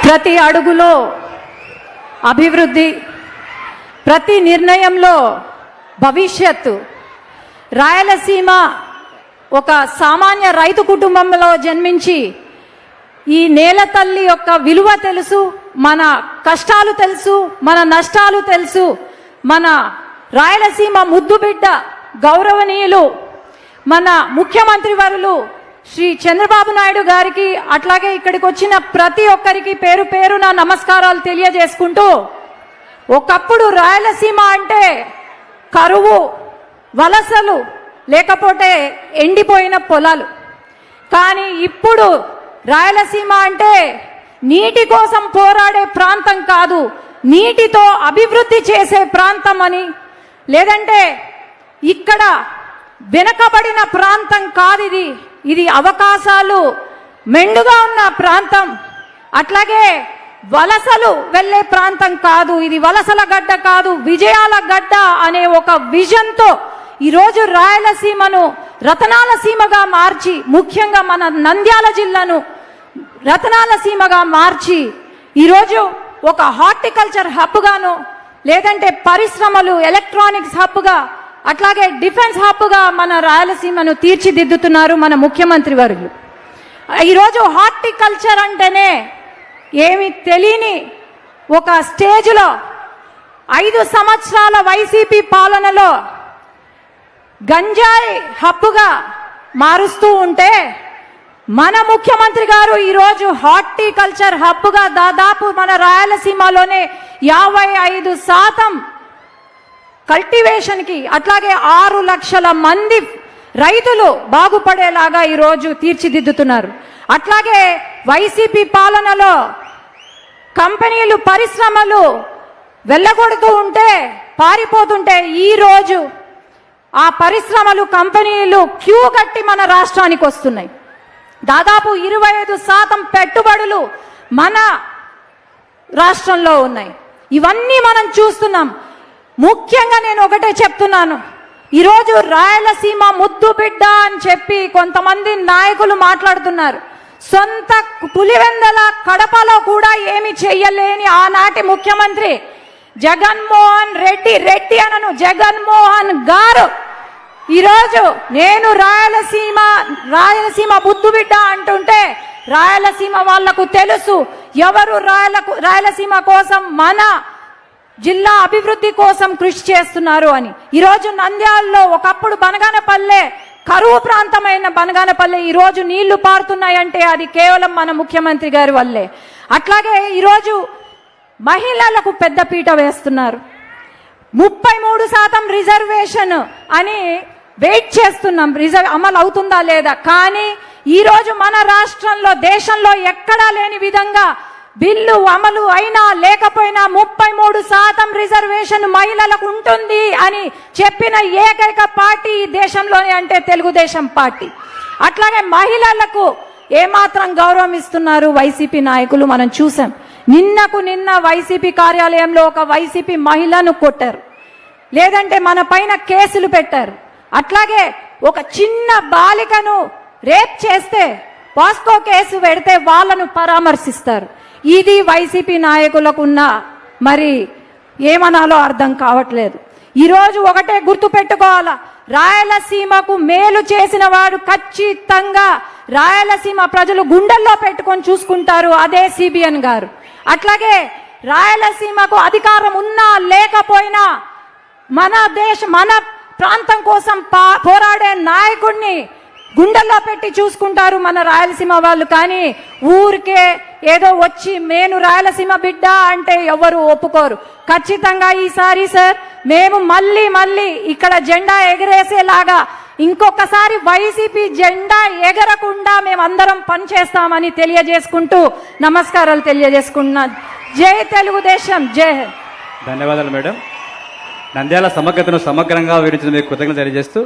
ప్రతి అడుగులో అభివృద్ధి, ప్రతి నిర్ణయంలో భవిష్యత్తు. రాయలసీమ ఒక సామాన్య రైతు కుటుంబంలో జన్మించి ఈ నేల తల్లి యొక్క విలువ తెలుసు, మన కష్టాలు తెలుసు, మన నష్టాలు తెలుసు. మన రాయలసీమ ముద్దు బిడ్డ గౌరవనీయులు మన ముఖ్యమంత్రి వర్యులు శ్రీ చంద్రబాబు నాయుడు గారికి, అట్లాగే ఇక్కడికి వచ్చిన ప్రతి ఒక్కరికి పేరు పేరున నమస్కారాలు తెలియజేసుకుంటూ, ఒకప్పుడు రాయలసీమ అంటే కరువు, వలసలు, లేకపోతే ఎండిపోయిన పొలాలు. కానీ ఇప్పుడు రాయలసీమ అంటే నీటి కోసం పోరాడే ప్రాంతం కాదు, నీటితో అభివృద్ధి చేసే ప్రాంతం అని, లేదంటే ఇక్కడ వెనకబడిన ప్రాంతం కాదు, ఇది అవకాశాలు మెండుగా ఉన్న ప్రాంతం. అట్లాగే వలసలు వెళ్ళే ప్రాంతం కాదు, ఇది వలసల గడ్డ కాదు, విజయాల గడ్డ అనే ఒక విజన్తో ఈరోజు రాయలసీమను రతనాల సీమగా మార్చి, ముఖ్యంగా మన నంద్యాల జిల్లాను రతనాల సీమగా మార్చి ఈరోజు ఒక హార్టికల్చర్ హబ్గాను, లేదంటే పరిశ్రమలు, ఎలక్ట్రానిక్స్ హబ్గా, అట్లాగే డిఫెన్స్ హబ్గా మన రాయలసీమను తీర్చిదిద్దుతున్నారు మన ముఖ్యమంత్రి వర్యులు. ఈరోజు హార్టికల్చర్ అంటేనే ఏమి తెలియని ఒక స్టేజ్లో 5 సంవత్సరాల వైసీపీ పాలనలో గంజాయి హబ్బుగా మారుస్తూ ఉంటే, మన ముఖ్యమంత్రి గారు ఈరోజు హార్టికల్చర్ హబ్గా దాదాపు మన రాయలసీమలోనే 55% కల్టివేషన్కి, అట్లాగే 6 లక్షల మంది రైతులు బాగుపడేలాగా ఈరోజు తీర్చిదిద్దుతున్నారు. అట్లాగే వైసీపీ పాలనలో కంపెనీలు, పరిశ్రమలు వెళ్ళగొడుతూ ఉంటే, పారిపోతుంటే, ఈరోజు ఆ పరిశ్రమలు, కంపెనీలు క్యూ కట్టి మన రాష్ట్రానికి వస్తున్నాయి. దాదాపు 25% పెట్టుబడులు మన రాష్ట్రంలో ఉన్నాయి. ఇవన్నీ మనం చూస్తున్నాం. ముఖ్యంగా నేను ఒకటే చెప్తున్నాను, ఈరోజు రాయలసీమ ముద్దు బిడ్డ అని చెప్పి కొంతమంది నాయకులు మాట్లాడుతున్నారు. సొంత పులివెందల కడపలో కూడా ఏమి చెయ్యలేని ఆనాటి ముఖ్యమంత్రి జగన్మోహన్ రెడ్డి అనను, జగన్మోహన్ గారు ఈరోజు నేను రాయలసీమ ముద్దు బిడ్డ అంటుంటే, రాయలసీమ వాళ్లకు తెలుసు ఎవరు రాయలసీమ కోసం, మన జిల్లా అభివృద్ధి కోసం కృషి చేస్తున్నారు అని. ఈరోజు నంద్యాలలో ఒకప్పుడు బనగానపల్లె కరువు ప్రాంతమైన బనగానపల్లె ఈరోజు నీళ్లు పారుతున్నాయంటే అది కేవలం మన ముఖ్యమంత్రి గారి వల్లే. అట్లాగే ఈరోజు మహిళలకు పెద్దపీట వేస్తున్నారు. 33% రిజర్వేషన్ అని వెయిట్ చేస్తున్నాం, అమలు అవుతుందా లేదా. కానీ ఈరోజు మన రాష్ట్రంలో, దేశంలో ఎక్కడా లేని విధంగా బిల్లు అమలు అయినా లేకపోయినా 33% రిజర్వేషన్ మహిళలకు ఉంటుంది అని చెప్పిన ఏకైక పార్టీ ఈ దేశంలోనే అంటే తెలుగుదేశం పార్టీ. అట్లాగే మహిళలకు ఏమాత్రం గౌరవం ఇస్తున్నారు వైసీపీ నాయకులు మనం చూసాం. నిన్న వైసీపీ కార్యాలయంలో ఒక వైసీపీ మహిళను కొట్టారు, లేదంటే మన పైన కేసులు పెట్టారు. అట్లాగే ఒక చిన్న బాలికను రేప్ చేస్తే పాస్కో కేసు పెడితే వాళ్ళను పరామర్శిస్తారు. ఇది వైసీపీ నాయకులకున్న మరి ఏమనాలో అర్థం కావట్లేదు. ఈరోజు ఒకటే గుర్తు పెట్టుకోవాలా, రాయలసీమకు మేలు చేసిన వాడు ఖచ్చితంగా రాయలసీమ ప్రజలు గుండెల్లో పెట్టుకొని చూసుకుంటారు, అదే సిబిఎన్ గారు. అట్లాగే రాయలసీమకు అధికారం ఉన్నా లేకపోయినా మన ప్రాంతం కోసం పోరాడే నాయకుడిని గుండెల్లో పెట్టి చూసుకుంటారు మన రాయలసీమ వాళ్ళు. కానీ ఊరికే ఏదో వచ్చి నేను రాయలసీమ బిడ్డ అంటే ఎవరు ఒప్పుకోరు. ఖచ్చితంగా ఈసారి సార్ మేము మళ్ళీ ఇక్కడ జెండా ఎగరేసేలాగా ఇంకొకసారి వైసీపీ జెండా ఎగరకుండా మేమందరం పనిచేస్తామని తెలియజేసుకుంటూ నమస్కారాలు తెలియజేసుకుంటున్నా. జై తెలుగుదేశం, జై హింద్. ధన్యవాదాలు మేడం. నంద్యాల సమగ్రతను సమగ్రంగా వివరించిన మీకు కృతజ్ఞతలు తెలియజేస్తూ